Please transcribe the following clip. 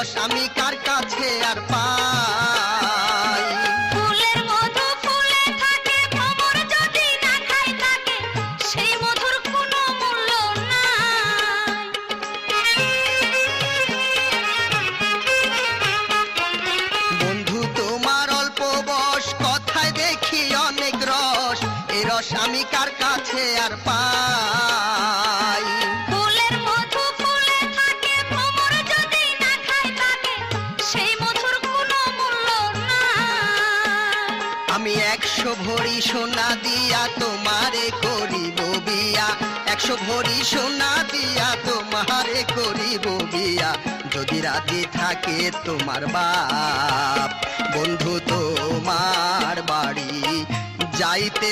রস আমি কার কাছে আর পাই। ফুলের মধু ফুলে থাকে, ভ্রমর যদি না খাই থাকে, সেই মধুর কোনো মূল্য নাই। বন্ধু তোমার অল্প বয়স, কথায় দেখি অনেক রস, এই রস আমি কার কাছে আর পাই। ফুলের মধু ফুলে থাকে, ভ্রমর যদি না খাই থাকে, সেই মধুর কোনো মূল্য নাই। আমি 100 ভরি সোনা দিয়া তোমারে করিব বিয়া, 100 ভরি সোনা দিয়া তোমারে করিব বিয়া, যদি রাজি থাকে তোমার বাপ। বন্ধু তোমার বাড়ি যাইতে